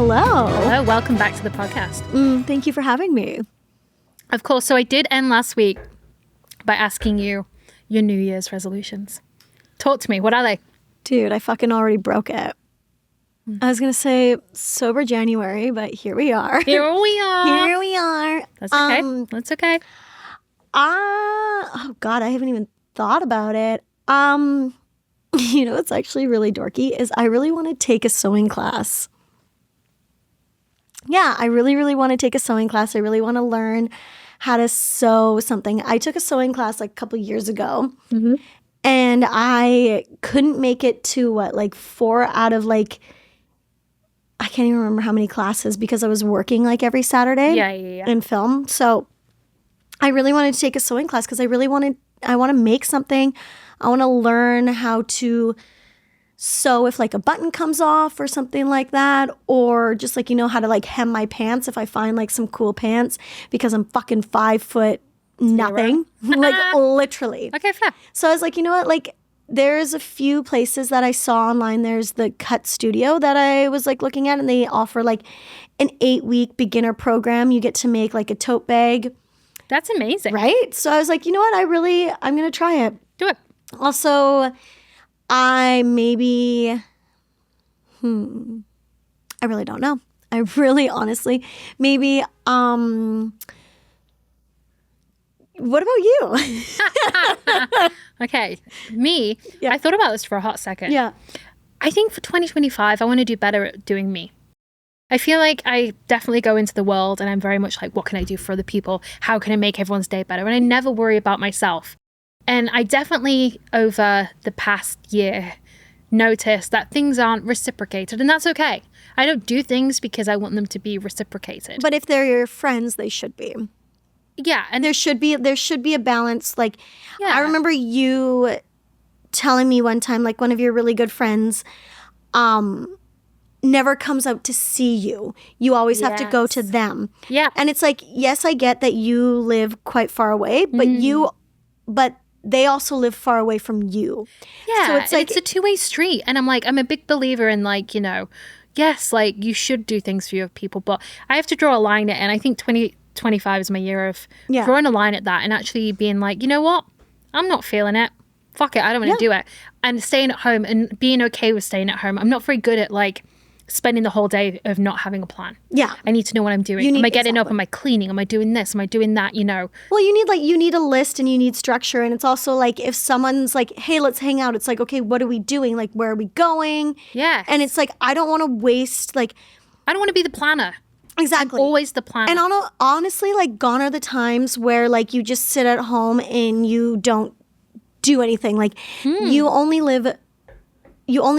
Hello. Hello, welcome back to the podcast. Thank you for having me. Of course, so I did end last week by asking you your New Year's resolutions. Talk to me, what are they? Dude, I fucking already broke it. I was going to say sober January, but here we are. Here we are. Here we are. That's okay. That's okay. Oh God, I haven't even thought about it. You know what's actually really dorky is I really want to take a sewing class. Yeah, I really, really want to take a sewing class. I really want to learn how to sew something. I took a sewing class like a couple years ago, and I couldn't make it to 4 out of I can't even remember how many classes because I was working every Saturday in film. So I really wanted to take a sewing class because I want to make something. I want to learn how to sew if a button comes off or something like that, or just how to hem my pants if I find some cool pants because I'm fucking 5 foot nothing, literally. Okay, fair. So I was like, you know what, there's a few places that I saw online. There's the Cut Studio that I was looking at, and they offer an 8-week beginner program. You get to make a tote bag. That's amazing. Right? So I was like, you know what, I'm going to try it. Do it. Also, I really don't know. I really honestly, maybe, what about you? Okay. Me, I thought about this for a hot second. Yeah. I think for 2025, I want to do better at doing me. I feel like I definitely go into the world and I'm very much what can I do for other people? How can I make everyone's day better? And I never worry about myself. And I definitely, over the past year, noticed that things aren't reciprocated, and that's okay. I don't do things because I want them to be reciprocated. But if they're your friends, they should be. Yeah, and there should be a balance. I remember you telling me one time, one of your really good friends, never comes out to see you. You always have to go to them. Yeah, and it's yes, I get that you live quite far away, but they also live far away from you. Yeah, so it's it's a two-way street. And I'm a big believer in yes, you should do things for your people, but I have to draw a line at it. And I think 2025 is my year of drawing a line at that and actually being you know what? I'm not feeling it. Fuck it. I don't want to do it. And staying at home and being okay with staying at home. I'm not very good at spending the whole day of not having a plan. Yeah. I need to know what I'm doing. Am I getting up? Am I cleaning? Am I doing this? Am I doing that? Well, you need a list and you need structure. And it's also if someone's hey, let's hang out. It's okay, what are we doing? Where are we going? Yeah. And it's I don't want to waste I don't want to be the planner. Exactly. I'm always the planner. And honestly, gone are the times where you just sit at home and you don't do anything. You only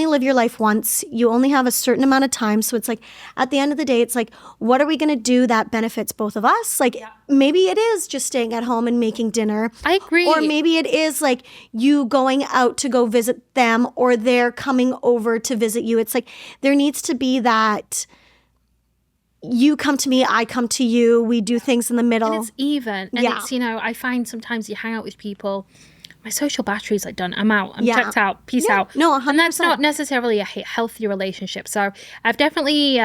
live your life once. You only have a certain amount of time. So it's at the end of the day, it's what are we going to do that benefits both of us? Maybe it is just staying at home and making dinner. I agree. Or maybe it is you going out to go visit them, or they're coming over to visit you. It's there needs to be that you come to me, I come to you. We do things in the middle. And it's even. And it's, I find sometimes you hang out with people, my social battery's done. I'm out. I'm checked out. Peace out. No, 100%. And that's not necessarily a healthy relationship. So I've definitely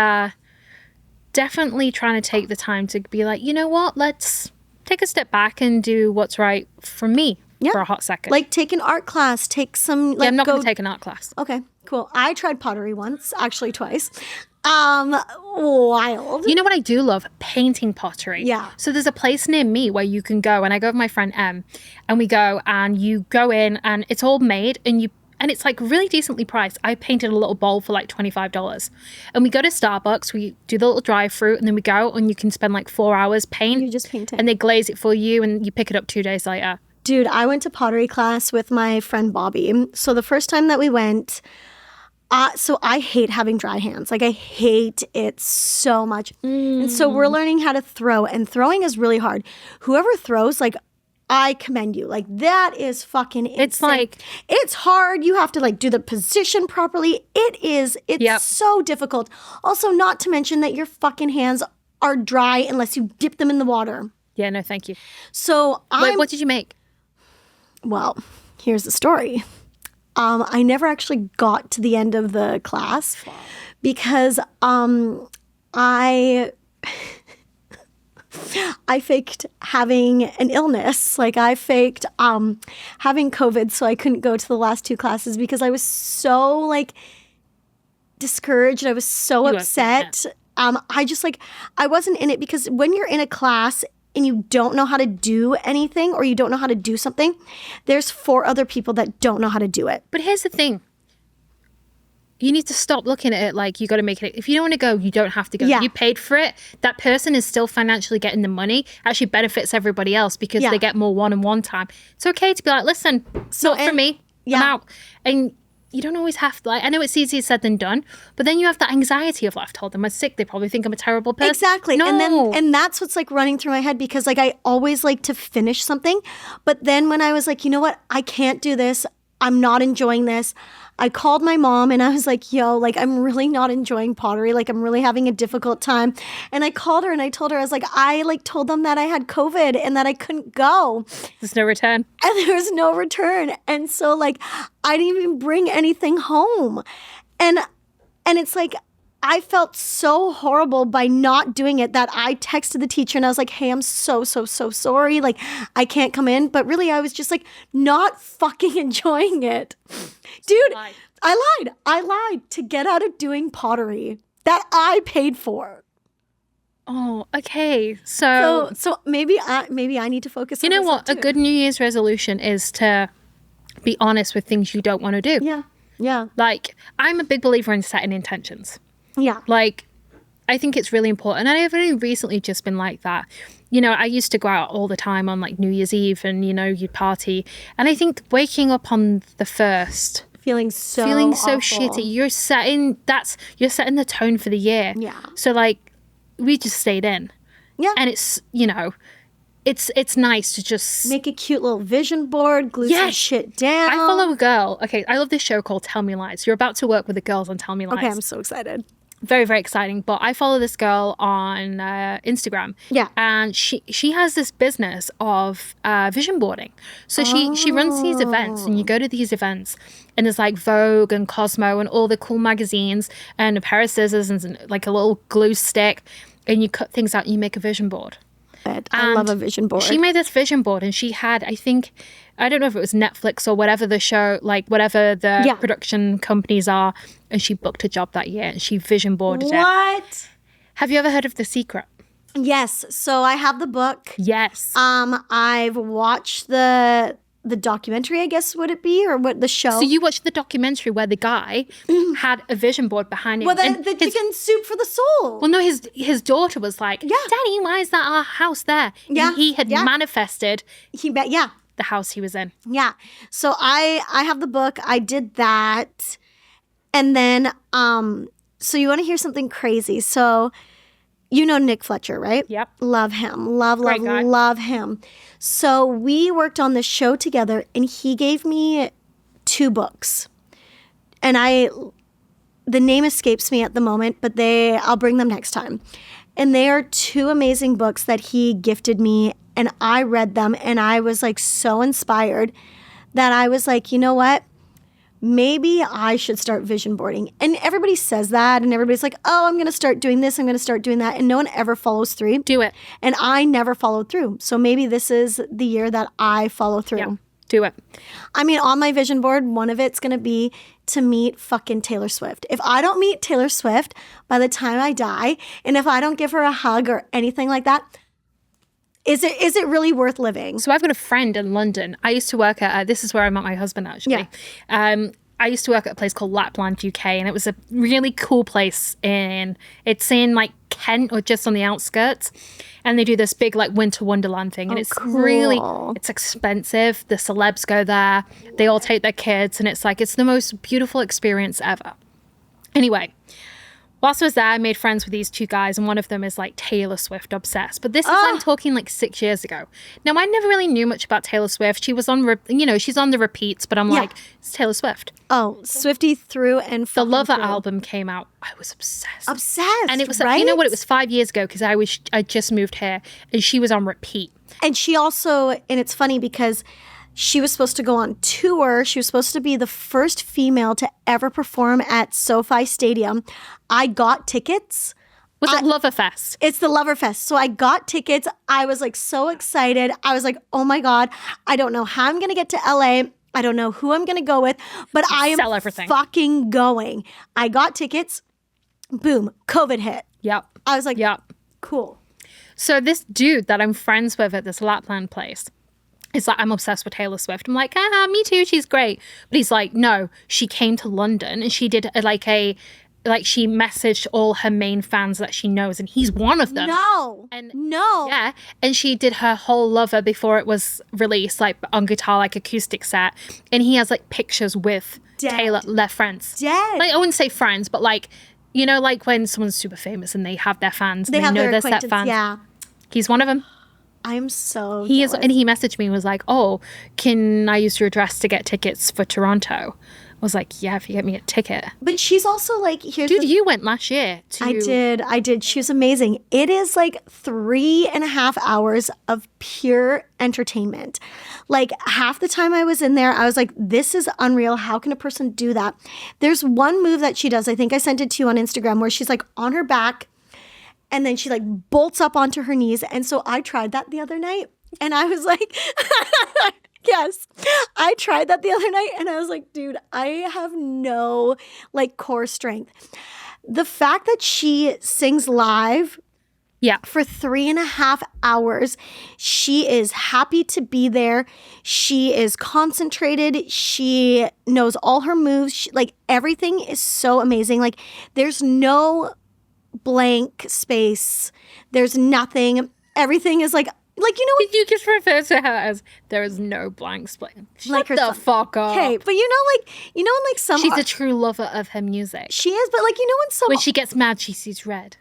trying to take the time to be you know what? Let's take a step back and do what's right for me for a hot second. Take an art class. Take some. I'm not going to take an art class. Okay, cool. I tried pottery once, actually twice. Wild. You know what I do love? Painting pottery. Yeah. So there's a place near me where you can go, and I go with my friend Em, and we go and you go in and it's all made and it's really decently priced. I painted a little bowl for $25. And we go to Starbucks, we do the little drive-through, and then we go and you can spend 4 hours paint. You just paint it. And they glaze it for you and you pick it up 2 days later. Dude, I went to pottery class with my friend Bobby. So the first time that we went, so I hate having dry hands. I hate it so much. And so we're learning how to throw, and throwing is really hard. Whoever throws, I commend you. That is fucking insane. It's hard. You have to do the position properly. It's so difficult. Also, not to mention that your fucking hands are dry unless you dip them in the water. Yeah, no, thank you. So what did you make? Well, here's the story. I never actually got to the end of the class because I faked having an illness. Like I faked having COVID so I couldn't go to the last 2 classes because I was so like discouraged. I was so upset. I just like, I wasn't in it because when you're in a class and you don't know how to do anything or you don't know how to do something, there's 4 other people that don't know how to do it. But here's the thing. You need to stop looking at it like you got to make it. If you don't want to go, you don't have to go. Yeah. You paid for it. That person is still financially getting the money. Actually benefits everybody else because they get more one-on-one time. It's okay to be like, listen, it's not for me. I'm out. And you don't always have to, like, I know it's easier said than done, but then you have that anxiety of, like, I've told them I'm sick. They probably think I'm a terrible person. Exactly. No. And that's what's like running through my head because like I always like to finish something. But then when I was like, you know what? I can't do this. I'm not enjoying this. I called my mom and I was like, yo, like, I'm really not enjoying pottery. Like, I'm really having a difficult time. And I called her and I told her, I was like, I like told them that I had COVID and that I couldn't go. There's no return. And there was no return. And so like, I didn't even bring anything home. And it's like, I felt so horrible by not doing it that I texted the teacher and I was like, hey, I'm so sorry. Like, I can't come in. But really, I was just like not fucking enjoying it. Dude, I lied to get out of doing pottery that I paid for. Oh, okay. So maybe I need to focus on you know myself what? A good New Year's resolution is to be honest with things you don't want to do. Yeah. Yeah. Like, I'm a big believer in setting intentions. Yeah. Like, I think it's really important. And I've only recently just been like that. You know, I used to go out all the time on like New Year's Eve and, you know, you'd party. And I think waking up on the 1st, feeling so awful. shitty, you're setting the tone for the year. Yeah. So like, we just stayed in. Yeah. And it's, you know, it's nice to just make a cute little vision board, glue some shit down. I follow a girl. Okay, I love this show called Tell Me Lies. You're about to work with the girls on Tell Me Lies. Okay, I'm so excited. Very, very exciting. But I follow this girl on Instagram. Yeah. And she has this business of vision boarding. So she runs these events and you go to these events and there's like Vogue and Cosmo and all the cool magazines and a pair of scissors and like a little glue stick and you cut things out and you make a vision board. I love a vision board. She made this vision board and she had, I think, I don't know if it was Netflix or whatever the show, like whatever the production companies are, and she booked a job that year and she vision boarded it. What? Have you ever heard of The Secret? Yes. So I have the book. Yes. I've watched the documentary, I guess, would it be, or what the show? So you watched the documentary where the guy had a vision board behind him. Well, the chicken soup for the soul. Well, no, his daughter was like, Daddy, why is that our house there? Yeah. And he had manifested the house he was in. Yeah. So I have the book. I did that. And then, so you want to hear something crazy. So you know Nick Fletcher, right? Yep. Love him. Love him. So we worked on this show together and he gave me 2 books. And the name escapes me at the moment, but I'll bring them next time. And they are 2 amazing books that he gifted me and I read them and I was like so inspired that I was like, you know what? Maybe I should start vision boarding. And everybody says that and everybody's like, oh, I'm going to start doing this. I'm going to start doing that. And no one ever follows through. Do it. And I never followed through. So maybe this is the year that I follow through. Yeah, do it. I mean, on my vision board, one of it's going to be to meet fucking Taylor Swift. If I don't meet Taylor Swift by the time I die, and if I don't give her a hug or anything like that, is it really worth living? So I've got a friend in London. I used to work at, this is where I met my husband actually. Yeah. I used to work at a place called Lapland, UK, and it was a really cool place. It's in like Kent or just on the outskirts. And they do this big like winter wonderland thing. And it's cool. It's expensive. The celebs go there. They all take their kids. And it's the most beautiful experience ever. Anyway, whilst I was there, I made friends with these 2 guys, and one of them is like Taylor Swift obsessed. But this is I'm talking like 6 years ago. Now, I never really knew much about Taylor Swift. She was on, she's on the repeats, but I'm like, it's Taylor Swift. Oh, Swiftie through and the Lover album came out. I was obsessed. And it was, right? You know what? It was 5 years ago because I just moved here, and she was on repeat. And she also, and it's funny because she was supposed to go on tour. She was supposed to be the first female to ever perform at SoFi Stadium. I got tickets. Was it Loverfest? It's the Loverfest. So I got tickets. I was like so excited. I was like, oh my God, I don't know how I'm going to get to LA. I don't know who I'm going to go with, but I am fucking going. I got tickets. Boom. COVID hit. Yep. I was like, yep. Cool. So this dude that I'm friends with at this Lapland place, it's like, I'm obsessed with Taylor Swift. I'm like, me too. She's great. But he's like, no, she came to London and she did she messaged all her main fans that she knows, and he's one of them. No. Yeah. And she did her whole Lover before it was released, like on guitar, like acoustic set. And he has like pictures with Taylor, their friends. Dead. Like, I wouldn't say friends, but like, you know, like when someone's super famous and they have their fans. They have know their set fans. Yeah. He's one of them. I'm so He jealous. is, and he messaged me and was like, oh, can I use your address to get tickets for Toronto? I was like, yeah, if you get me a ticket. But she's also like, here's Dude, you went last year. I did. She was amazing. It is like 3.5 hours of pure entertainment. Like half the time I was in there, I was like, this is unreal. How can a person do that? There's one move that she does. I think I sent it to you on Instagram where she's like on her back and then she like bolts up onto her knees. And so I tried that the other night and I was like, yes, I tried that the other night and I was like, dude, I have no like core strength. The fact that she sings live for 3.5 hours, she is happy to be there. She is concentrated. She knows all her moves. Like everything is so amazing. Like there's no blank space. There's nothing. Everything is like, you know, you just refer to her as there is no blank space. Shut the fuck up. Okay, but you know, like some she's a true lover of her music. She is, but like, you know, when she gets mad, she sees red.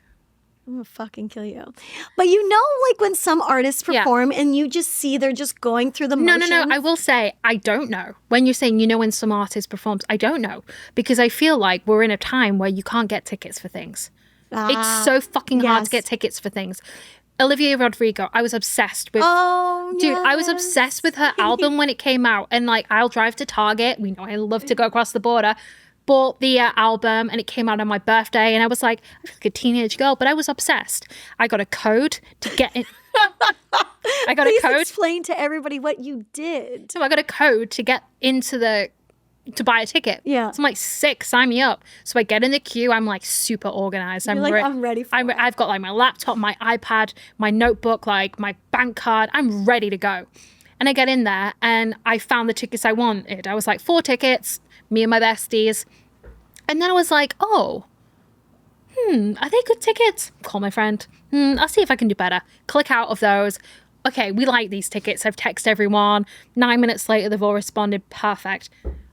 I'm gonna fucking kill you. But you know, like when some artists perform and you just see they're just going through the motions. No. I will say, I don't know. When you're saying, you know, when some artist performs, I don't know. Because I feel like we're in a time where you can't get tickets for things. It's so fucking hard to get tickets for things. Olivia Rodrigo, I was obsessed with. Dude, I was obsessed with her album when it came out. And like, I'll drive to Target. We know I love to go across the border. Bought the album and it came out on my birthday. And I was like, I feel like a teenage girl, but I was obsessed. I got a code to get it. Please explain to everybody what you did. So I got a code to get into to buy a ticket. Yeah. So I'm like, sick, sign me up. So I get in the queue. I'm like super organized. I'm ready for it. I've got like my laptop, my iPad, my notebook, like my bank card. I'm ready to go. And I get in there and I found the tickets I wanted. I was like, 4 tickets, me and my besties. And then I was like, oh, are they good tickets? Call my friend. I'll see if I can do better. Click out of those. Okay, we like these tickets. I've texted everyone. 9 minutes later, they've all responded. Perfect.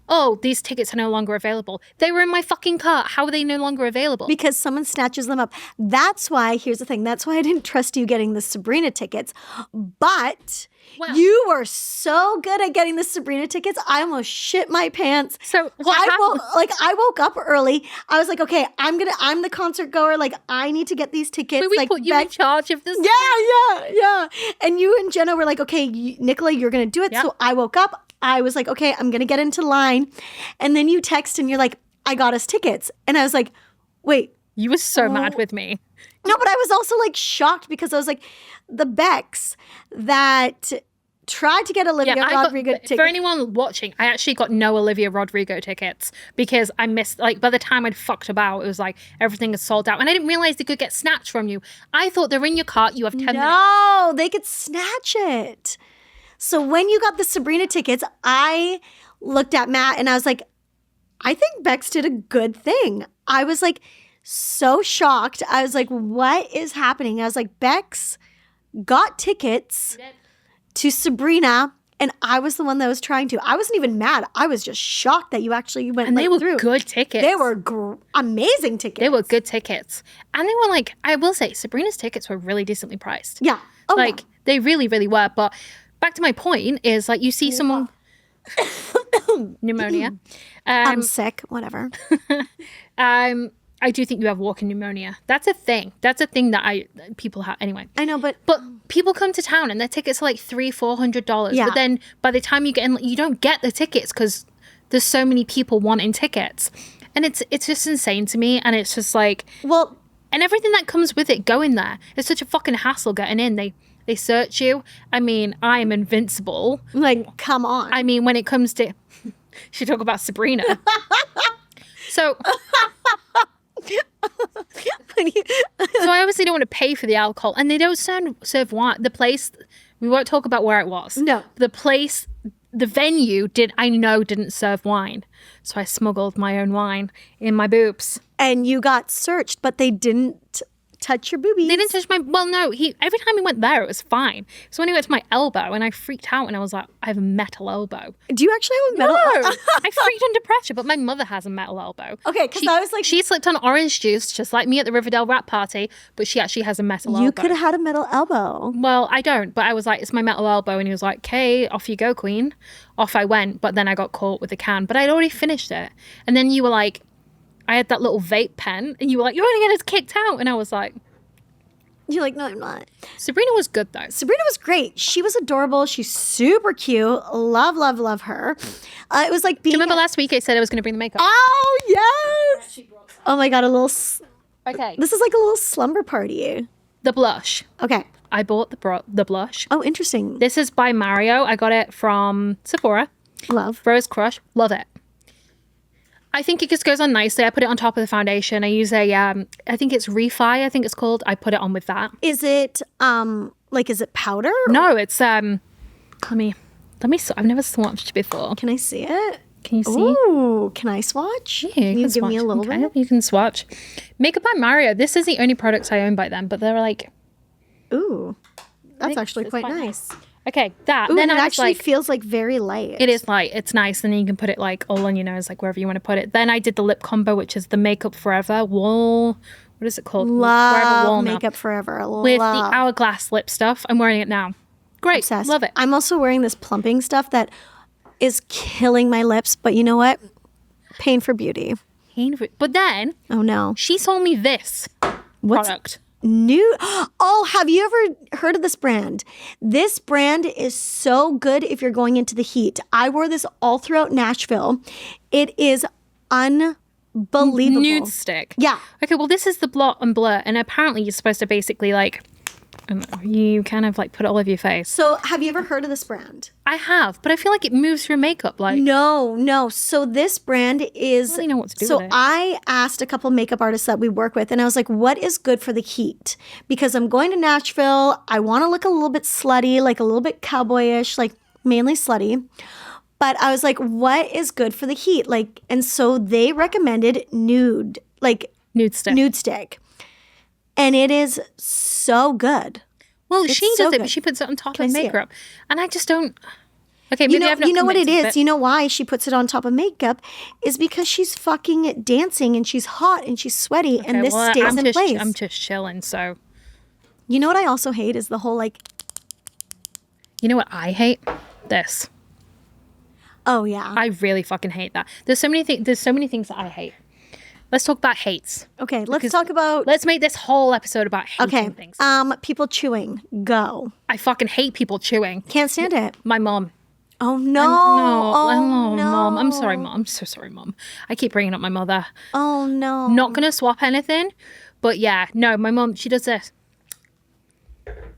Oh, these tickets are no longer available. They were in my fucking cart. How are they no longer available? Because someone snatches them up. That's why, here's the thing, that's why I didn't trust you getting the Sabrina tickets. But you were so good at getting the Sabrina tickets, I almost shit my pants. So what happened? I woke up early. I was like, okay, I'm the concert goer. Like, I need to get these tickets. We put you in charge of this? Yeah. And you and Jenna were like, okay, Nicola, you're going to do it. Yep. So I woke up. I was like, okay, I'm going to get into line. And then you text and you're like, I got us tickets. And I was like, wait. You were so mad with me. No, but I was also like shocked because I was like, the Bex that tried to get Olivia Rodrigo tickets. For anyone watching, I actually got no Olivia Rodrigo tickets because I missed, like, by the time I'd fucked about, it was like everything is sold out. And I didn't realize they could get snatched from you. I thought they're in your cart. You have 10 minutes. No, they could snatch it. So when you got the Sabrina tickets, I looked at Matt and I was like, I think Bex did a good thing. I was like so shocked. I was like, what is happening? I was like, Bex got tickets to Sabrina and I was the one that was trying to. I wasn't even mad. I was just shocked that you actually went through. And they were good tickets. They were amazing tickets. They were good tickets. And they were like, I will say, Sabrina's tickets were really decently priced. Yeah. They really, really were. But back to my point is, like, you see someone pneumonia. I'm sick. Whatever. I do think you have walking pneumonia. That's a thing. That's a thing that people have. Anyway, I know, but people come to town and their tickets are like $300-$400. Yeah. But then by the time you get in, you don't get the tickets because there's so many people wanting tickets, and it's just insane to me. And it's just like, well, And everything that comes with it going there. It's such a fucking hassle getting in. They search you. I mean, I am invincible. Like, come on. I mean, when it comes to... Should talk about Sabrina. So I obviously don't want to pay for the alcohol. And they don't serve wine. The place... We won't talk about where it was. No. The place... The venue didn't serve wine. So I smuggled my own wine in my boobs. And you got searched, but they didn't touch your boobies. They didn't touch my... Well, no. Every time he went there, it was fine. So when he went to my elbow, and I freaked out, and I was like, I have a metal elbow. Do you actually have a metal elbow? I freaked under pressure, but my mother has a metal elbow. Okay, because I was like... She slipped on orange juice, just like me at the Riverdale rap party, but she actually has a metal elbow. You could have had a metal elbow. Well, I don't, but I was like, it's my metal elbow, and he was like, okay, off you go, queen. Off I went, but then I got caught with the can, but I'd already finished it. And then you were like, I had that little vape pen, and you were like, you're going to get us kicked out. And I was like... You're like, no, I'm not. Sabrina was good, though. Sabrina was great. She was adorable. She's super cute. Love, love, love her. It was like being... Do you remember last week I said I was going to bring the makeup? Oh, yes! Oh my God, a little... Okay. This is like a little slumber party. The blush. Okay. I bought the blush. Oh, interesting. This is by Mario. I got it from Sephora. Love. Rose Crush. Love it. I think it just goes on nicely. I put it on top of the foundation. I use a, I think it's Refi, I think it's called. I put it on with that. Is it, is it powder? No, it's, let me, I've never swatched before. Can I see it? Can you see? Ooh, can I swatch? Yeah, can you give me a little bit? You can swatch. Makeup by Mario. This is the only products I own by them, but they're like... Ooh, that's actually quite nice. Okay, that. Ooh, then and it I actually feels like very light. It is light. It's nice. And then you can put it like all on your nose, like wherever you want to put it. Then I did the lip combo, which is the Makeup Forever Wall. What is it called? Love Wall Makeup Forever. With the Hourglass lip stuff. I'm wearing it now. Great. Obsessed. Love it. I'm also wearing this plumping stuff that is killing my lips. But you know what? Pain for beauty. But then... Oh, no. She sold me this product. New. Oh, have you ever heard of this brand? This brand is so good if you're going into the heat. I wore this all throughout Nashville. It is unbelievable. Nude stick. Yeah. Okay, well, this is the Blot and Blur, and apparently you're supposed to basically like, I don't know, you kind of like put it all over your face. So have you ever heard of this brand? I have, but I feel like it moves through makeup. Like No. So this brand is... I don't really know what to do so with it. I asked a couple makeup artists that we work with, and I was like, what is good for the heat? Because I'm going to Nashville. I want to look a little bit slutty, like a little bit cowboyish, like mainly slutty. But I was like, what is good for the heat? Like, and so they recommended nude stick. And it is so good. Well, It's she so does it, good. but she puts it on top Can I of see it? makeup. And I just don't... Okay, maybe I've not you know what it convinced is? You know why she puts it on top of makeup? Is because she's fucking dancing and she's hot and she's sweaty and this stays in place. I'm just chilling, so... You know what I also hate is the whole like... You know what I hate? This. Oh, yeah. I really fucking hate that. There's so many things that I hate. Let's talk about hates. Okay, let's make this whole episode about hating things. People chewing. Go. I fucking hate people chewing. Can't stand it. My mom. Oh, no. No, Mom. I'm sorry, Mom. I'm so sorry, Mom. I keep bringing up my mother. Oh, no. Not going to swap anything, but yeah, no, my mom, she does this.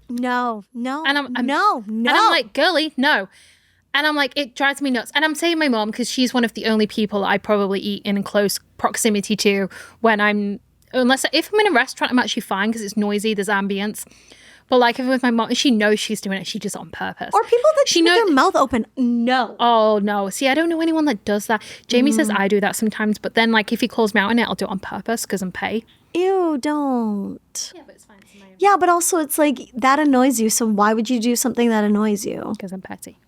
No. And I'm no. And I'm like, girly, no. And I'm like, it drives me nuts. And I'm saying my mom because she's one of the only people I probably eat in close proximity to when if I'm in a restaurant, I'm actually fine because it's noisy, there's ambience. But like if I'm with my mom, she knows she's doing it, she does it on purpose. Or people that chew with their mouth open. No. Oh, no. See, I don't know anyone that does that. Jamie says I do that sometimes, but then like if he calls me out on it, I'll do it on purpose because I'm pay. Ew, don't. Yeah, but it's fine. Yeah, but also it's like that annoys you. So why would you do something that annoys you? Because I'm petty.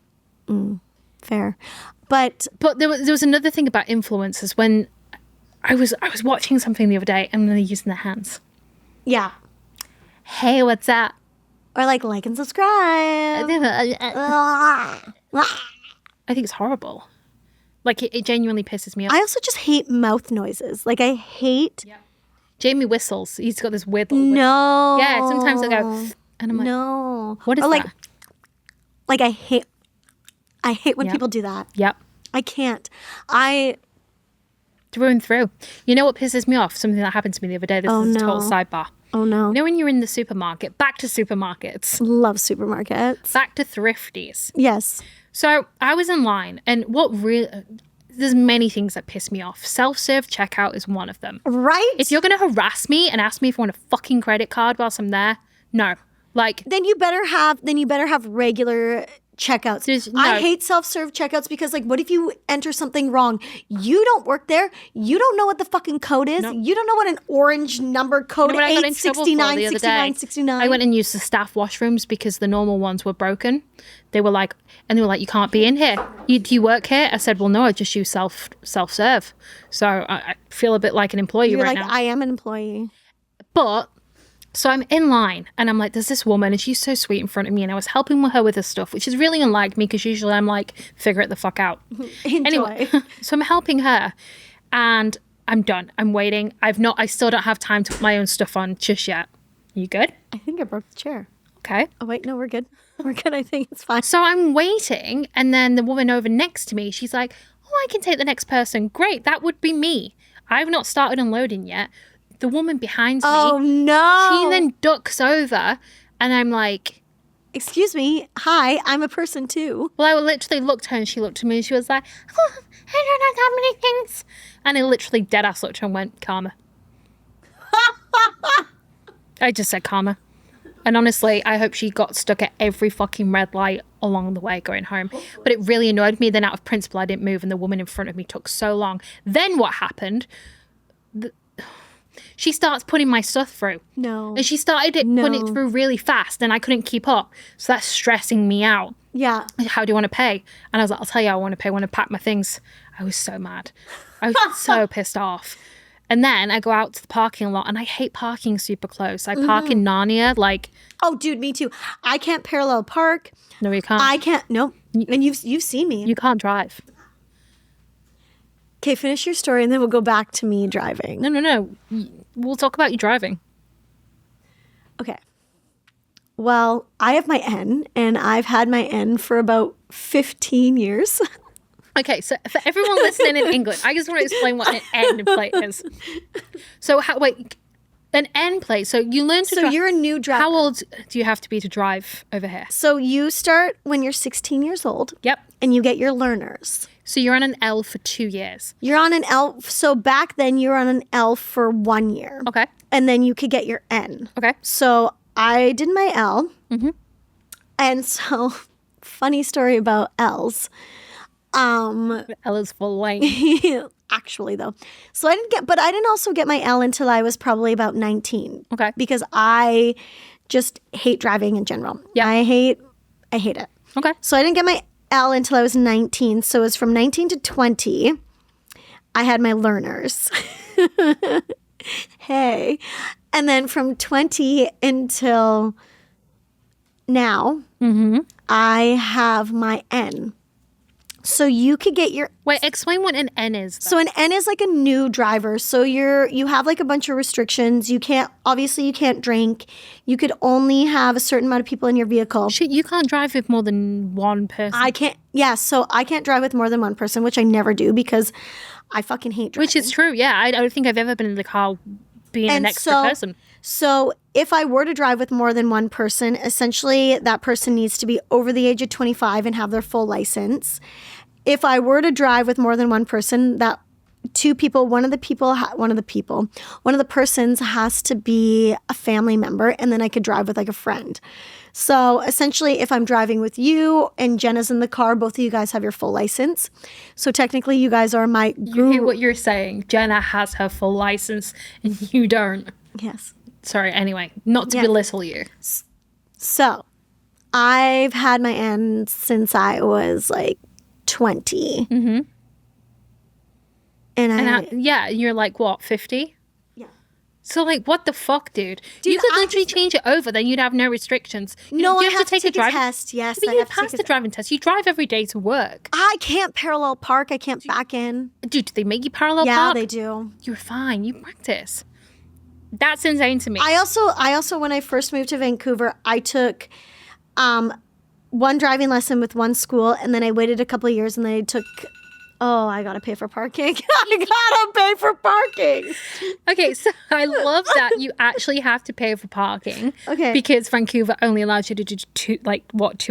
Fair. But there was another thing about influencers when I was watching something the other day and they're using their hands. Yeah. Hey, what's up? Or like and subscribe. I think it's horrible. Like it genuinely pisses me off. I also just hate mouth noises. Like I hate... Yeah. Jamie whistles. He's got this weird little No. whistle. Yeah, sometimes I go and I'm like, no. What is or that? Like I hate when people do that. Yep. I can't. through and through. You know what pisses me off? Something that happened to me the other day. This is a total sidebar. Oh, no. You know when you're in the supermarket, back to supermarkets. Love supermarkets. Back to thrifties. Yes. So I was in line, and there's many things that piss me off. Self-serve checkout is one of them. Right? If you're going to harass me and ask me if I want a fucking credit card whilst I'm there, no. Like, then you better have regular checkouts. No. I hate self-serve checkouts because, like, what if you enter something wrong? You don't work there. You don't know what the fucking code is. Nope. You don't know what an orange number code, 869, 69, 69. I went and used the staff washrooms because the normal ones were broken. They were like, you can't be in here. Do you work here? I said, well, no, I just use self-serve. So I feel a bit like an employee You're right like, now. I am an employee. But... So I'm in line and I'm like, there's this woman and she's so sweet in front of me and I was helping her with her stuff, which is really unlike me because usually I'm like, figure it the fuck out. Anyway, so I'm helping her and I'm done. I'm waiting. I still don't have time to put my own stuff on just yet. You good? I think I broke the chair. Okay. Oh, wait, no, we're good. We're good. I think it's fine. So I'm waiting and then the woman over next to me, she's like, oh, I can take the next person. Great. That would be me. I've not started unloading yet. The woman behind me. Oh, no. She then ducks over and I'm like, excuse me. Hi, I'm a person too. Well, I literally looked at her and she looked at me and she was like, oh, I don't know that many things. And I literally dead ass looked at her and went, karma. I just said karma. And honestly, I hope she got stuck at every fucking red light along the way going home. But it really annoyed me. Then out of principle, I didn't move and the woman in front of me took so long. Then what happened? She starts putting my stuff through. No. And she started putting it through really fast and I couldn't keep up. So that's stressing me out. Yeah. How do you want to pay? And I was like, I'll tell you how I want to pay. I want to pack my things. I was so mad. I was so pissed off. And then I go out to the parking lot and I hate parking super close. I park in Narnia, like... Oh, dude, me too. I can't parallel park. No, you can't. I can't. Nope. And you've seen me. You can't drive. Okay, finish your story and then we'll go back to me driving. No. We'll talk about you driving. Okay. Well, I have my N and I've had my N for about 15 years. Okay, so for everyone listening in England, I just want to explain what an N plate is. So, an N plate. So you learn to drive. So you're a new driver. How old do you have to be to drive over here? So you start when you're 16 years old. Yep. And you get your learners. So you're on an L for 2 years. You're on an L. So back then you were on an L for 1 year. Okay. And then you could get your N. Okay. So I did my L. Mm-hmm. And so, funny story about L's. L is full lane. Actually, though. So I didn't also get my L until I was probably about 19. Okay. Because I just hate driving in general. Yeah. I hate it. Okay. So I didn't get my L until I was 19. So it was from 19 to 20. I had my learners. Hey. And then from 20 until now, I have my N. So you could get your... Wait, explain what an N is. So an N is like a new driver. So you have like a bunch of restrictions. You can't drink. You could only have a certain amount of people in your vehicle. Shit, you can't drive with more than one person. I can't. Yeah, so I can't drive with more than one person, which I never do because I fucking hate driving. Which is true, yeah. I don't think I've ever been in the car being an extra person. So if I were to drive with more than one person, essentially that person needs to be over the age of 25 and have their full license. If I were to drive with more than one person, that one of the persons has to be a family member, and then I could drive with like a friend. So essentially, if I'm driving with you and Jenna's in the car, both of you guys have your full license. So technically, you guys are my group. You hear what you're saying. Jenna has her full license and you don't. Yes. Sorry, anyway, not to belittle you. So I've had my N since I was like 20. Mm-hmm. And you're like, what, 50? Yeah. So, like, what the fuck, dude? You could literally change it over, then you'd have no restrictions. No, you I have to take a test, yes. But you passed the driving test. You drive every day to work. I can't parallel park. I can't back in. Dude, do they make you parallel park? Yeah, they do. You're fine. You practice. That's insane to me. I also, when I first moved to Vancouver, I took one driving lesson with one school, and then I waited a couple of years, and then I took Oh, I gotta pay for parking. I gotta pay for parking. Okay, so I love that you actually have to pay for parking. Okay. Because Vancouver only allows you to do 2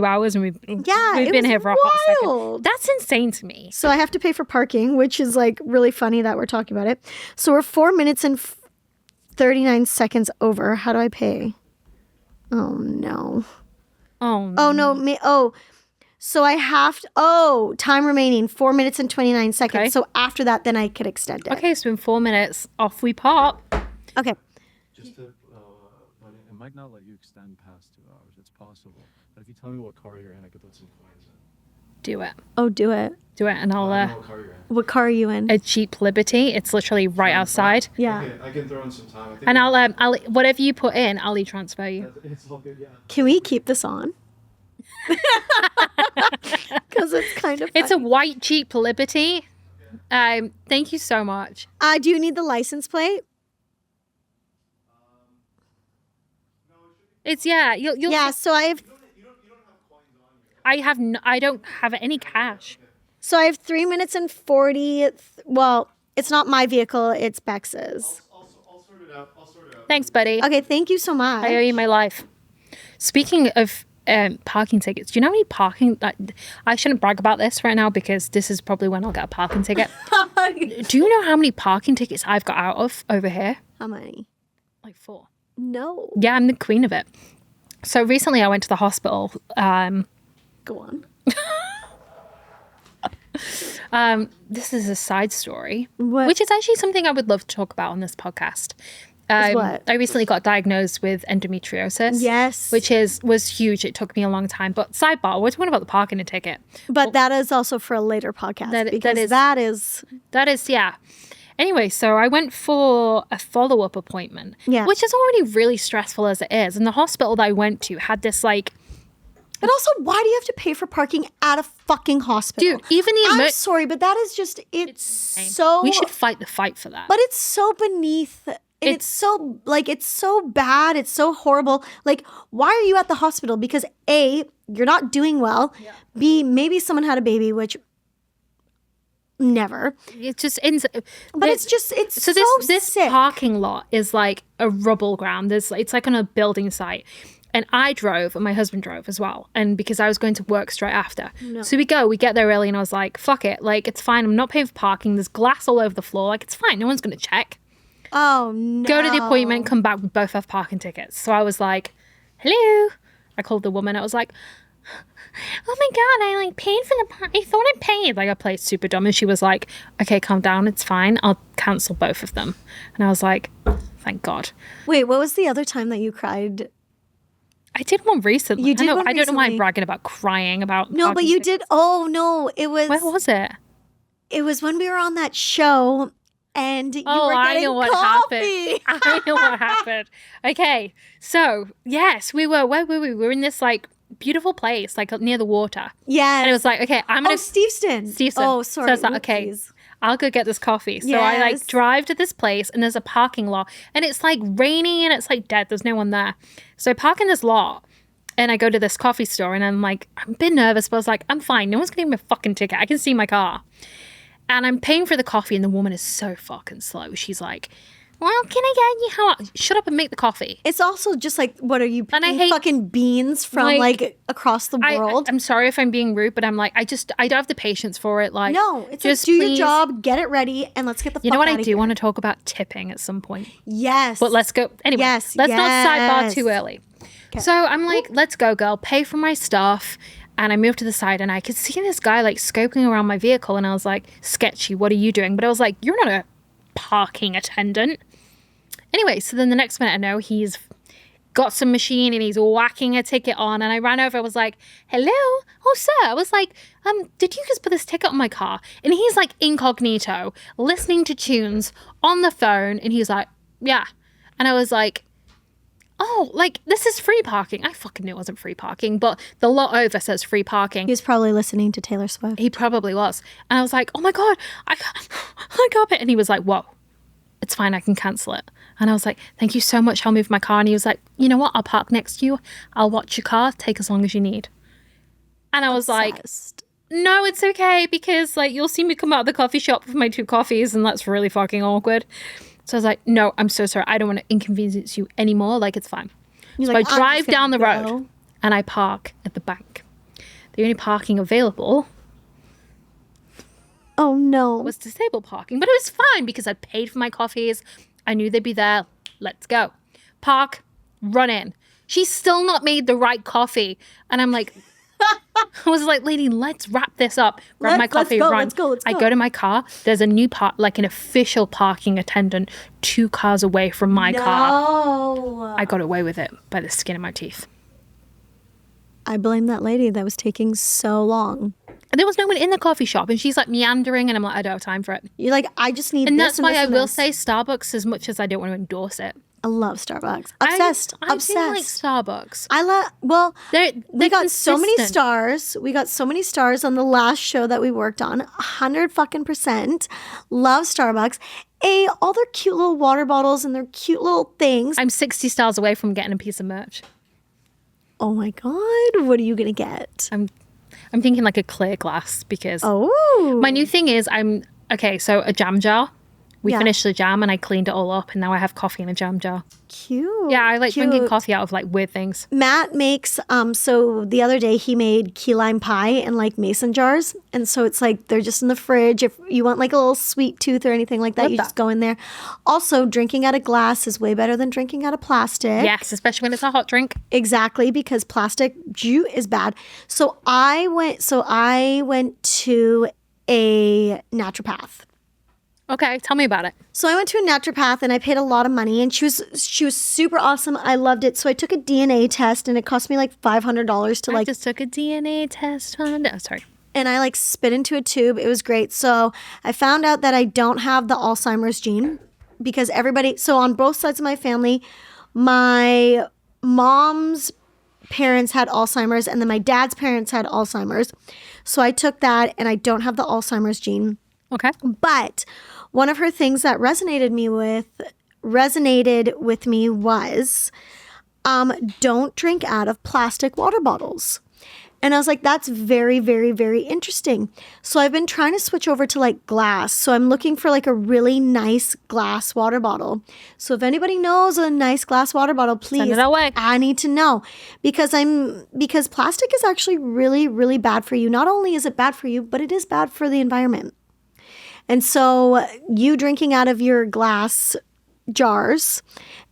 hours, and we've been here for a hot second. That's insane to me. So I have to pay for parking, which is like really funny that we're talking about it. So we're 4 minutes and 39 seconds over. How do I pay? Oh no. Oh no. So I have to, time remaining, 4 minutes and 29 seconds. Okay. So after that, then I could extend it. Okay, so in 4 minutes, off we pop. Okay. Just to, but it might not let you extend past 2 hours. It's possible. But if you tell me what car you're in, I could put some coins in. Do it. Oh, do it. Do it, and I'll... I know what car you're in. What car are you in? A Jeep Liberty. It's literally right outside. Yeah. I can throw in some time. I think And I'll whatever you put in, I'll e-transfer you. It's all good, yeah. Can we keep this on? Because it's kind of It's a funny. white Jeep Liberty. Thank you so much. Do you need the license plate? It's you'll Yeah, so I have I don't have any cash. 3 minutes and 40. Well, it's not my vehicle, it's Bex's. I'll sort it out. Thanks, buddy. Okay, thank you so much. I owe you my life. Speaking of parking tickets, do you know how many parking... I shouldn't brag about this right now because this is probably when I'll get a parking ticket. Do you know how many parking tickets I've got out of over here? How many? Like 4. No. Yeah, I'm the queen of it. So recently I went to the hospital. Go on. This is a side story, What? which is actually something I would love to talk about on this podcast. What? I recently got diagnosed with endometriosis. Yes. Which was huge. It took me a long time. But sidebar, we're talking about the parking ticket. But that is also for a later podcast. That is, yeah. Anyway, so I went for a follow-up appointment, which is already really stressful as it is. And the hospital that I went to had this But also, why do you have to pay for parking at a fucking hospital? Dude, even I'm sorry, but that is just, it's so... We should fight the fight for that. But it's so beneath... And it's so, it's so bad. It's so horrible. Like, why are you at the hospital? Because A, you're not doing well. Yeah. B, maybe someone had a baby, which never. It's just... But it's so this sick. parking lot is like a rubble ground. It's like on a building site. And I drove, and my husband drove as well. And because I was going to work straight after. No. So we get there early, and I was like, fuck it. Like, it's fine. I'm not paying for parking. There's glass all over the floor. Like, it's fine. No one's going to check. Oh, no. Go to the appointment, come back, we both have parking tickets. So I was like, hello. I called the woman. I was like, oh my God, I paid for the I thought I paid. I played super dumb. And she was like, okay, calm down. It's fine. I'll cancel both of them. And I was like, thank God. Wait, what was the other time that you cried? I did one recently. You did one I don't know why I'm recently. bragging about crying about. No, but you did. Oh, no. It was. Where was it? It was when we were on that show. And you were getting I know what coffee. happened. I know what happened. Okay, so yes, we were. Where were we? We were in this beautiful place, near the water. Yeah. And it was like, okay, I'm gonna. Steveston. Oh, sorry. So it's like, okay, I'll go get this coffee. So I drive to this place, and there's a parking lot, and it's rainy, and it's dead. There's no one there. So I park in this lot, and I go to this coffee store, and I'm a bit nervous, but I was like, I'm fine. No one's gonna give me a fucking ticket. I can see my car. And I'm paying for the coffee, and the woman is so fucking slow. She's like, well, can I get you how? Shut up and make the coffee. It's also just what are you And I picking hate- fucking beans from across the world? I'm sorry if I'm being rude, but I'm I don't have the patience for it. No, it's just do your please- job, get it ready, and let's get the fuck You know what? out I of do here. want to talk about tipping at some point. Yes. But let's go. Anyway, Yes, let's not sidebar yes. too early. So I'm let's go, girl. Pay for my stuff. And I moved to the side, and I could see this guy scoping around my vehicle, and I was like, sketchy, what are you doing? But I was like, you're not a parking attendant. Anyway, so then the next minute I know he's got some machine and he's whacking a ticket on, and I ran over. I was like, hello? Oh, sir. I was like, did you just put this ticket on my car? And he's incognito, listening to tunes on the phone, and he's like, yeah. And I was like, oh, this is free parking. I fucking knew it wasn't free parking, but the lot over says free parking. He was probably listening to Taylor Swift. He probably was. And I was like, oh my God, I got it. And he was like, whoa, it's fine. I can cancel it. And I was like, thank you so much. I'll move my car. And he was like, you know what? I'll park next to you. I'll watch your car. Take as long as you need. And I was Obsessed. no, it's okay because like you'll see me come out of the coffee shop with my 2 coffees and that's really fucking awkward. So I was like, no, I'm so sorry. I don't want to inconvenience you anymore. Like, it's fine. You're So like, I "I'm drive just gonna down the go." road and I park at the bank. The only parking available Oh no. was disabled parking, but it was fine because I paid for my coffees. I knew they'd be there. Let's go. Park, run in. She's still not made the right coffee. And I'm like, I was like, lady, let's wrap this up. Grab my coffee, run. Let's go. I go to my car. There's a new like an official parking attendant 2 cars away from my car. No. I got away with it by the skin of my teeth. I blame that lady that was taking so long. And there was no one in the coffee shop, and she's like meandering, and I'm like, I don't have time for it. You're like, I just need And this that's why this I and will this. say Starbucks as much as I don't want to endorse it. I love Starbucks. Obsessed. I Obsessed. do like Starbucks. I love. Well, They're we got so many consistent. stars. We got so many stars on the last show that we worked on. 100%. Love Starbucks. All their cute little water bottles and their cute little things. I'm 60 stars away from getting a piece of merch. Oh my God. What are you gonna get? I'm thinking like a clear glass because Oh. my new thing is so a jam jar. We Yeah. finished the jam and I cleaned it all up and now I have coffee in a jam jar. Cute. Yeah, I like cute. drinking coffee out of like weird things. Matt makes so the other day he made key lime pie in like mason jars, and so it's like they're just in the fridge. If you want like a little sweet tooth or anything like that, Love you that. just go in there. Also, drinking out of glass is way better than drinking out of plastic. Yes, especially when it's a hot drink. Exactly, because plastic jus is bad. So I went to a naturopath. Okay, tell me about it. So I went to a naturopath and I paid a lot of money, and she was super awesome. I loved it. So I took a DNA test and it cost me like $500 to I like, just took a DNA test. Sorry. and I like spit into a tube. It was great. So I found out that I don't have the Alzheimer's gene because so on both sides of my family, my mom's parents had Alzheimer's and then my dad's parents had Alzheimer's. So I took that and I don't have the Alzheimer's gene. Okay. But one of her things that resonated with me was don't drink out of plastic water bottles. And I was like, that's very, very, very interesting. So I've been trying to switch over to like glass. So I'm looking for like a really nice glass water bottle. So if anybody knows a nice glass water bottle, please, Send it our way. I need to know because plastic is actually really, really bad for you. Not only is it bad for you, but it is bad for the environment. And so you drinking out of your glass jars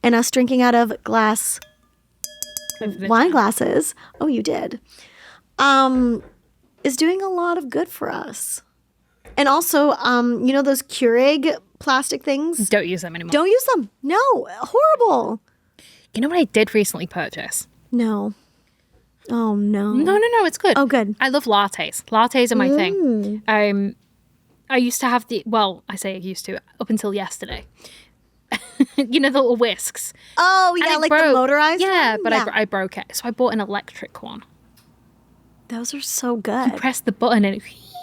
and us drinking out of glass wine glasses, oh, you did, is doing a lot of good for us. And also, those Keurig plastic things? Don't use them anymore. Don't use them. No, horrible. You know what I did recently purchase? No. Oh, no. No, it's good. Oh, good. I love lattes. Lattes are my thing. I used to have I say I used to, up until yesterday. You know, the little whisks. Oh, And yeah, it like broke. the motorized Yeah, one? but I broke it. So I bought an electric one. Those are so good. Press the button and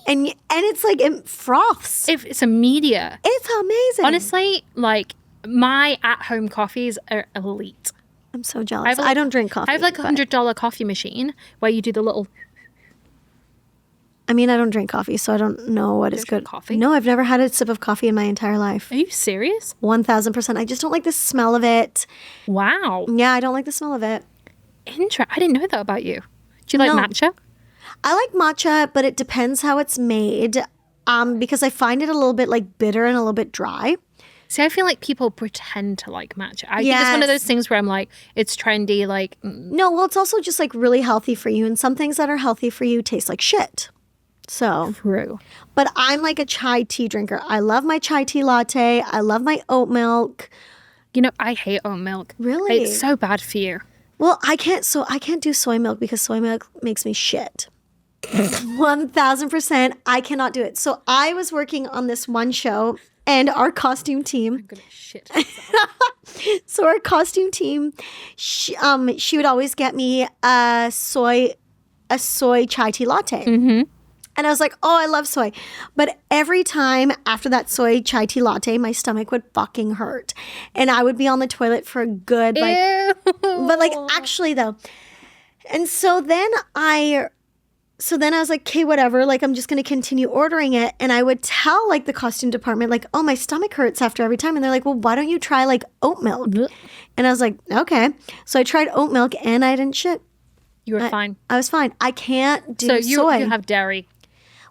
And it's like it froths. it's immediate. It's amazing. Honestly, like my at-home coffees are elite. I'm so jealous. I don't drink coffee. I have like a but- $100 coffee machine where you do the little. I mean, I don't drink coffee, so I don't know what is Don't drink good. coffee? No, I've never had a sip of coffee in my entire life. Are you serious? 1000%. I just don't like the smell of it. Wow. Yeah, I don't like the smell of it. I didn't know that about you. Do you like No. matcha? I like matcha, but it depends how it's made. Because I find it a little bit like bitter and a little bit dry. See, I feel like people pretend to like matcha. I think it's one of those Yes. things where I'm like, it's trendy, like, No, well, it's also just like really healthy for you, and some things that are healthy for you taste like shit. So, true. but I'm like a chai tea drinker. I love my chai tea latte. I love my oat milk. You know, I hate oat milk. Really? It's so bad for you. Well, I can't do soy milk because soy milk makes me shit. 1000%. I cannot do it. So I was working on this one show and our costume team. I'm gonna shit. So our costume team, she would always get me a soy chai tea latte. Mm-hmm. And I was like, oh, I love soy. But every time after that soy chai tea latte, my stomach would fucking hurt. And I would be on the toilet for a good, like, Ew. but like actually though. And so then So then I was like, okay, whatever. Like, I'm just going to continue ordering it. And I would tell like the costume department, like, oh, my stomach hurts after every time. And they're like, well, why don't you try like oat milk? And I was like, okay. So I tried oat milk and I didn't shit. You were fine. I was fine. I can't do So soy. you have dairy.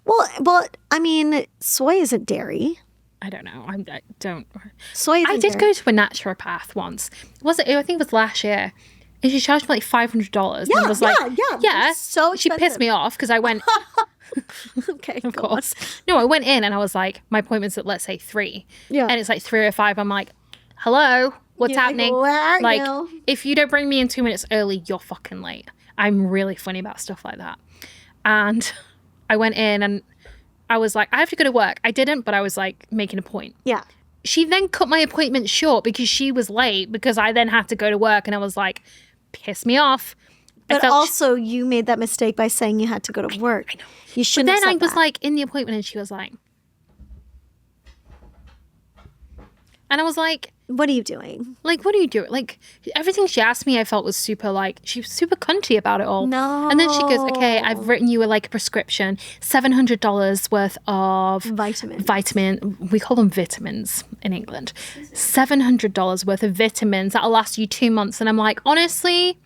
Well, I mean, soy isn't dairy. I don't know. I don't. Soy isn't I did dairy. go to a naturopath once. Was it? I think it was last year. And she charged me like $500. Yeah, and was like, yeah. So she expensive. pissed me off because I went, Okay, of go on. course. No, I went in and I was like, my appointment's at, let's say, 3. Yeah. And it's like 3 or 5. I'm like, hello, what's You're like, happening? where are Like, you? if you don't bring me in 2 minutes early, you're fucking late. I'm really funny about stuff like that. And I went in and I was like, I have to go to work. I didn't, but I was like making a point. Yeah. She then cut my appointment short because she was late because I then had to go to work. And I was like, piss me off. But also, you made that mistake by saying you had to go to work. I know. You But shouldn't then have I said was that. like in the appointment and she was like, and I was like, What are you doing? what are you doing? Like, everything she asked me, I felt was super, like, she was super cunty about it all. No. And then she goes, okay, I've written you a prescription, $700 worth of Vitamin. We call them vitamins in England. $700 worth of vitamins that'll last you 2 months. And I'm like, honestly,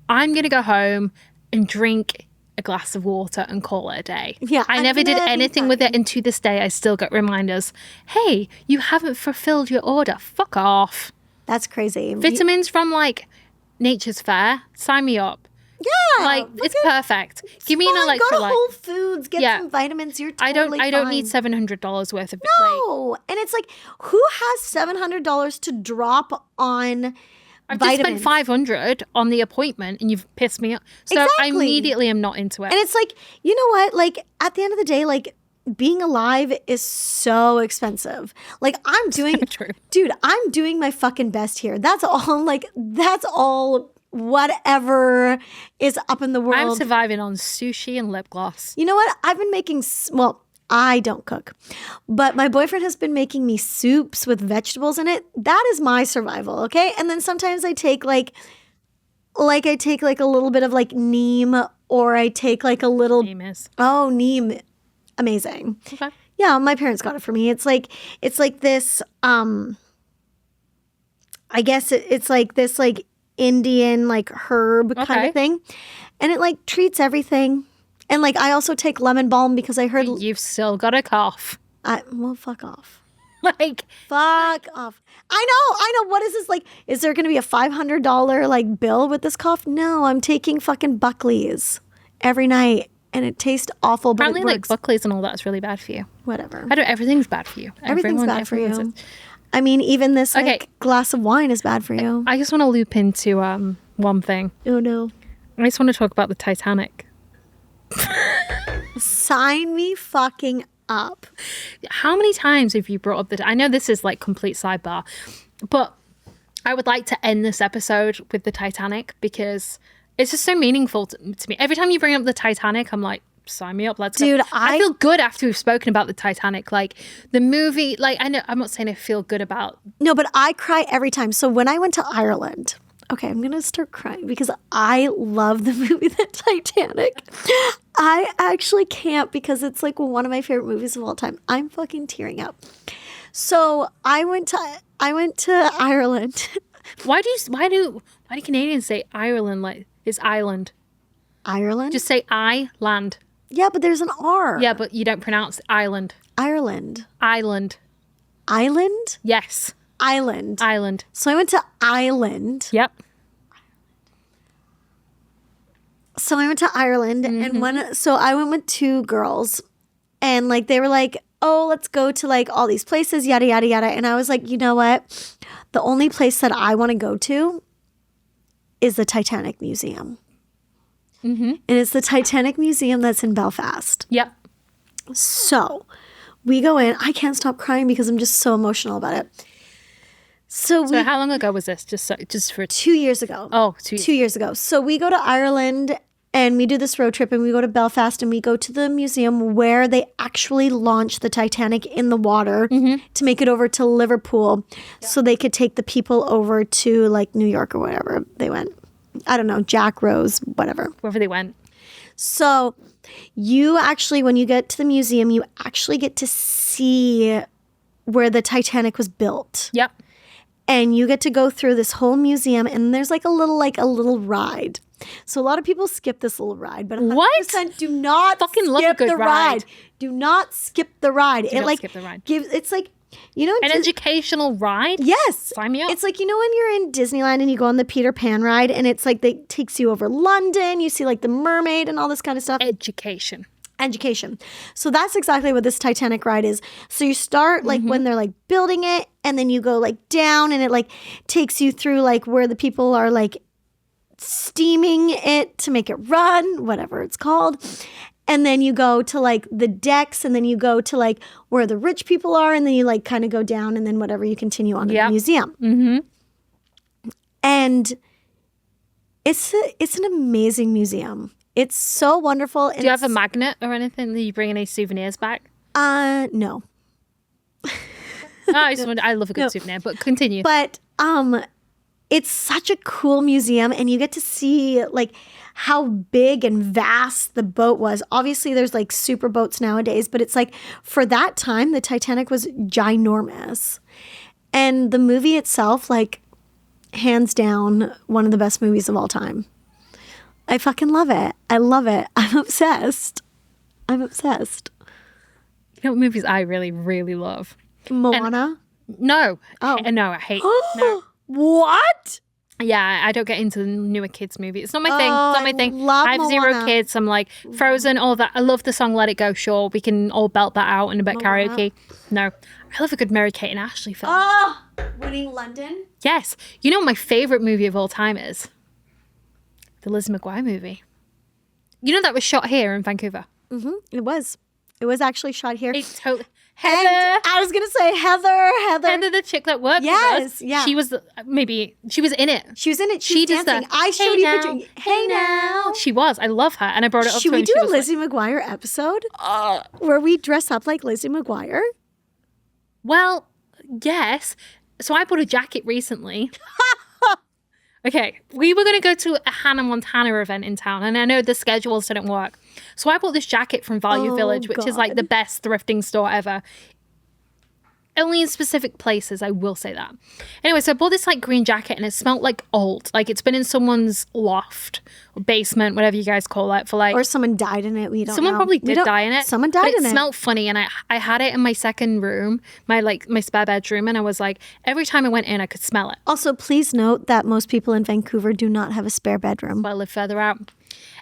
I'm going to go home and drink a glass of water and call it a day. Yeah, I I'm never did gonna be anything with it. And to this day, I still get reminders, hey, you haven't fulfilled your order. Fuck off. That's crazy. Vitamins from Nature's Fair. Sign me up. Yeah. It's perfect. Give me an Fine, go to electrolyte. Whole Foods, get some vitamins. You're totally I don't fine. need $700 worth of No. And it's like, who has $700 to drop on I've vitamins? just spent $500 on the appointment and you've pissed me off. So I Exactly. immediately am not into it. And it's like, you know what? Like, at the end of the day, like, being alive is so expensive. Like, I'm doing, True. dude, I'm doing my fucking best here. That's all, that's all whatever is up in the world. I'm surviving on sushi and lip gloss. You know what? I've been making, I don't cook, but my boyfriend has been making me soups with vegetables in it. That is my survival, okay? And then sometimes I take a little bit of neem, or I take a little, Famous. oh, neem, amazing. Okay. Yeah, my parents got it for me. It's like this, I guess it's like this Indian herb kind Okay. of thing. And it treats everything. And I also take lemon balm because I heard You've still got a cough. well, fuck off. Fuck off. I know. What is this Is there going to be a $500 bill with this cough? No, I'm taking fucking Buckley's every night. And it tastes awful, but Apparently, it works. Buckley's and all that's really bad for you. Whatever. Everything's bad for you. Everything's bad for you. everyone's- I mean, even this Okay. glass of wine is bad for you. I just want to loop into one thing. Oh no. I just want to talk about the Titanic. Sign me fucking up. How many times have you brought up I know this is complete sidebar, but I would like to end this episode with the Titanic because it's just so meaningful to me. Every time you bring up the Titanic, I'm like, sign me up, let's Dude, go. I feel good after we've spoken about the Titanic. The movie, I know, I'm not saying I feel good about. No, but I cry every time. So when I went to Ireland, okay, I'm going to start crying because I love the movie The Titanic. I actually can't because it's one of my favorite movies of all time. I'm fucking tearing up. So I went to Ireland. Why do Canadians say Ireland it's island? Ireland? Just say I-land. Yeah, but there's an R. Yeah, but you don't pronounce island. Ireland. Island. Island? Yes. Island. Island. So I went to Ireland. Yep. So I went to Ireland and so I went with 2 girls and they were like, oh, let's go to all these places, yada, yada, yada. And I was like, you know what? The only place that I want to go to is the Titanic Museum. Mm-hmm. And it's the Titanic Museum that's in Belfast. Yep. So we go in. I can't stop crying because I'm just so emotional about it. So how long ago was this? Just for 2 years ago. Oh, 2 years. 2 years ago. So we go to Ireland and we do this road trip and we go to Belfast and we go to the museum where they actually launched the Titanic in the water to make it over to Liverpool so they could take the people over to New York or whatever they went. I don't know, Jack Rose, whatever. Wherever they went. So you actually, when you get to the museum, you actually get to see where the Titanic was built. Yep. And you get to go through this whole museum, and there's like a little ride. So a lot of people skip this little ride, but 100% What? do not Fucking love a skip good the ride. Do not skip the ride. Do not skip the ride. It's like, you know, An educational ride? yes. Sign me up. It's like, you know, when you're in Disneyland and you go on the Peter Pan ride, and it's like they takes you over London, you see like the mermaid and all this kind of stuff. Education. So that's exactly what this Titanic ride is. So you start like when they're like building it, and then you go like down, and it like takes you through like where the people are like steaming it to make it run, whatever it's called. And then you go to like the decks, and then you go to like where the rich people are, and then you like kind of go down, and then whatever you continue on to the museum. Mm-hmm. And it's an amazing museum. It's so wonderful. Do you have a magnet or anything that you bring any souvenirs back? No. I love a good souvenir, but continue. But it's such a cool museum, and you get to see like how big and vast the boat was. Obviously, there's like super boats nowadays, but it's like for that time, the Titanic was ginormous. And the movie itself, like hands down, one of the best movies of all time. I fucking love it. I love it. I'm obsessed. You know what movies I really, really love? Moana? No. Oh. No, I hate. No. What? Yeah, I don't get into the newer kids movies. It's not my thing. It's not my thing. love I have 0 Moana. kids. I'm like Frozen, all that. I love the song Let It Go. Sure, we can all belt that out in a bit karaoke. No, I love a good Mary-Kate and Ashley film. Oh, Winning London? Yes. You know what my favorite movie of all time is? The Lizzie McGuire movie. You know that was shot here in Vancouver. Mm-hmm. It was. It was actually shot here. It's totally. And Heather. I was gonna say Heather. Heather, the chick that worked with us. yeah. She was she was in it. She was in it. She was does dancing. the, I showed "Hey you now, a picture. Hey now. She was. I love her, and I brought it up. Should to her we and do she a was like, Lizzie McGuire episode where we dress up like Lizzie McGuire? well, yes. So I bought a jacket recently. Okay, we were going to go to a Hannah Montana event in town, and I know the schedules didn't work. So I bought this jacket from Value Village, which is like the best thrifting store ever. Only in specific places, I will say that. Anyway, so I bought this like green jacket, and it smelled like old. Like it's been in someone's loft or basement, whatever you guys call it, for like... Or someone died in it. We don't Someone know. probably did die in it. Someone died in It it. smelled funny, and I had it in my second room, my spare bedroom, and I was like, every time I went in, I could smell it. Also, please note that most people in Vancouver do not have a spare bedroom. But I live further out.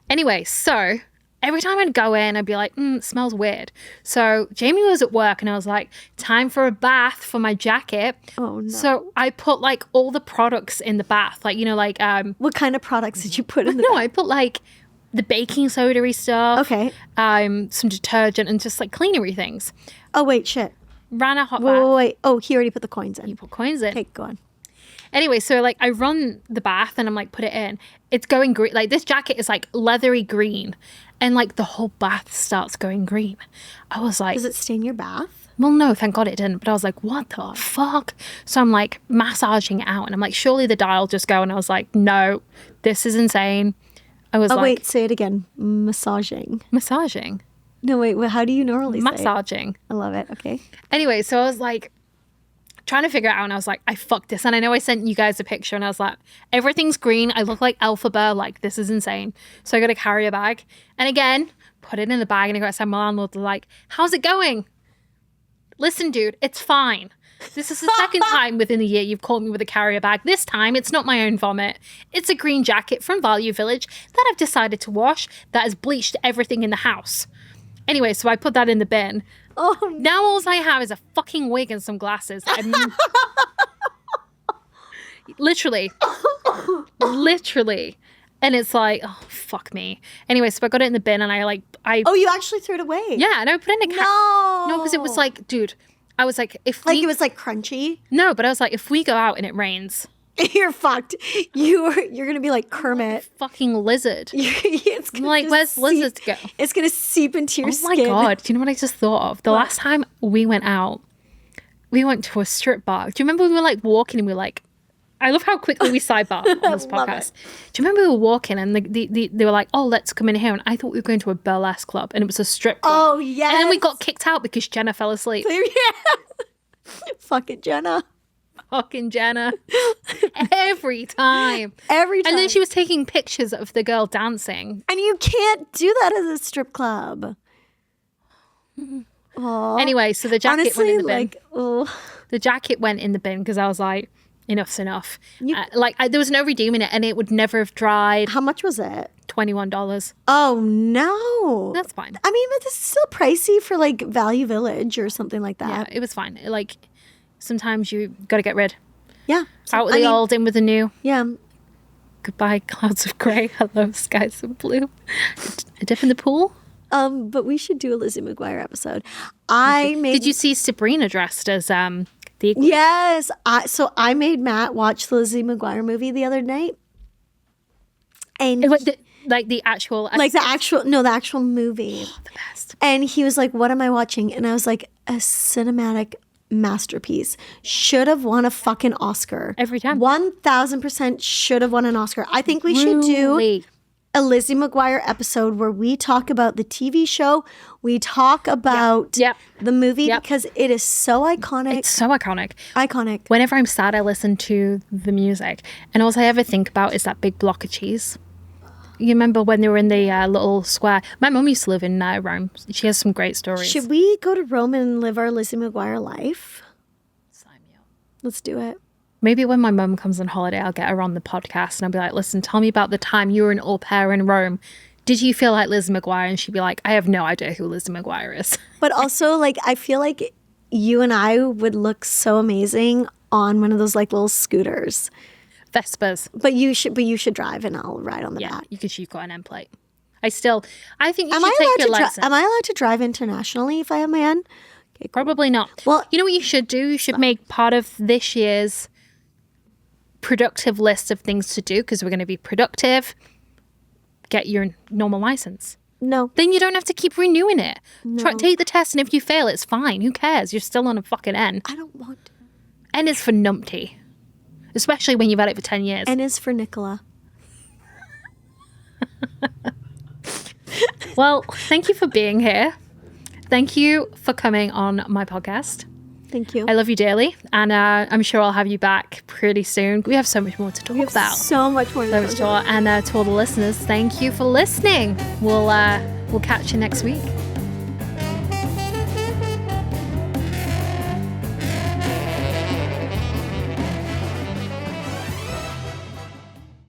Anyway, so every time I'd go in, I'd be like, it smells weird. So Jamie was at work, and I was like, time for a bath for my jacket. Oh, no. So I put like all the products in the bath, like, you know, like What kind of products did you put in the no, I put like the baking soda-y stuff. Okay. Some detergent and just like cleanery things. Oh, wait, shit. Ran a hot bath. Wait. Oh, he already put the coins in. You put coins in. Okay, go on. Anyway, so like I run the bath and I'm like, put it in. It's going green. Like this jacket is like leathery green, and like the whole bath starts going green. I was like, Does it stain your bath? well, no, thank God it didn't. But I was like, what the fuck? So I'm like massaging it out, and I'm like, surely the dye will just go. And I was like, no, this is insane. I was Oh, like, wait, say it again. Massaging. massaging, No, wait, how do you normally say it? massaging. I love it. Okay. Anyway, so I was like trying to figure it out, and I was like, I fucked this. And I know I sent you guys a picture, and I was like, everything's green. I look like Elphaba. Like, this is insane. So I got a carrier bag, and again, put it in the bag, and I got to send my landlord, like, how's it going? Listen, dude, it's fine. This is the second time within a year you've called me with a carrier bag. This time, it's not my own vomit. It's a green jacket from Value Village that I've decided to wash that has bleached everything in the house. Anyway, so I put that in the bin. Oh, Now all I have is a fucking wig and some glasses. Literally. And it's like, oh, fuck me. Anyway, so I got it in the bin, and oh, you actually threw it away? yeah, and I put it in a No. because it was like, dude, I was like, if Like we, it was like crunchy? no, but I was like, if we go out and it rains, You're fucked. You're going to be like Kermit. fucking lizard. It's I'm gonna like, just where's lizards go? It's going to seep into your Oh skin. my God. Do you know what I just thought of? The last time we went out, we went to a strip bar. Do you remember we were like walking and we were like, I love how quickly we sidebar on this Love podcast. Do you remember we were walking and they were like, oh, let's come in here. And I thought we were going to a burlesque club and it was a strip club. Oh, yes. And then we got kicked out because Jenna fell asleep. Yeah. Fuck it, Jenna. Fucking Jenna. Every time. Every time. And then she was taking pictures of the girl dancing. And you can't do that at a strip club. Aww. Anyway, so the jacket Honestly, went in the bin. like, oh. The jacket went in the bin because I was like, enough's enough. There was no redeeming it and it would never have dried. How much was it? $21. Oh, no. That's fine. I mean, but this is still pricey for like Value Village or something like that. Yeah, it was fine. Like, sometimes you got to get rid. Yeah. Out with the old, in with the new. Yeah. Goodbye, clouds of grey. Hello, skies of blue. A dip in the pool. But we should do a Lizzie McGuire episode. Did you see Sabrina dressed as the? Yes. So I made Matt watch the Lizzie McGuire movie the other night, and the actual the actual movie. The best. And he was like, "What am I watching?" And I was like, "A cinematic masterpiece. Should have won a fucking Oscar every time. 1000% should have won an Oscar. I think we should do a Lizzie McGuire episode where we talk about the TV show, we talk about the movie because it is so iconic. It's so iconic. Iconic. Whenever I'm sad, I listen to the music. And all I ever think about is that big block of cheese. You remember when they were in the little square? My mum used to live in Rome. She has some great stories. Should we go to Rome and live our Lizzie McGuire life? Sign me up. Let's do it. Maybe when my mum comes on holiday, I'll get her on the podcast and I'll be like, listen, tell me about the time you were an au pair in Rome. Did you feel like Lizzie McGuire? And she'd be like, I have no idea who Lizzie McGuire is. But also, like, I feel like you and I would look so amazing on one of those like little scooters. Vespas. But you should drive and I'll ride on the back. Because you've got an end plate. I think you am should take your license. Am I allowed to drive internationally if I am my own? Okay, cool. Probably not. Well, you know what you should do? You should make part of this year's productive list of things to do because we're going to be productive. Get your normal license. No. Then you don't have to keep renewing it. No. Take the test and if you fail, it's fine. Who cares? You're still on a fucking N. I don't want to. N is for numpty. Especially when you've had it for 10 years. N is for Nicola. Well, thank you for being here. Thank you for coming on my podcast. Thank you. I love you dearly. And I'm sure I'll have you back pretty soon. We have so much more to talk about. So much more to talk about. And to all the listeners, thank you for listening. We'll catch you next week.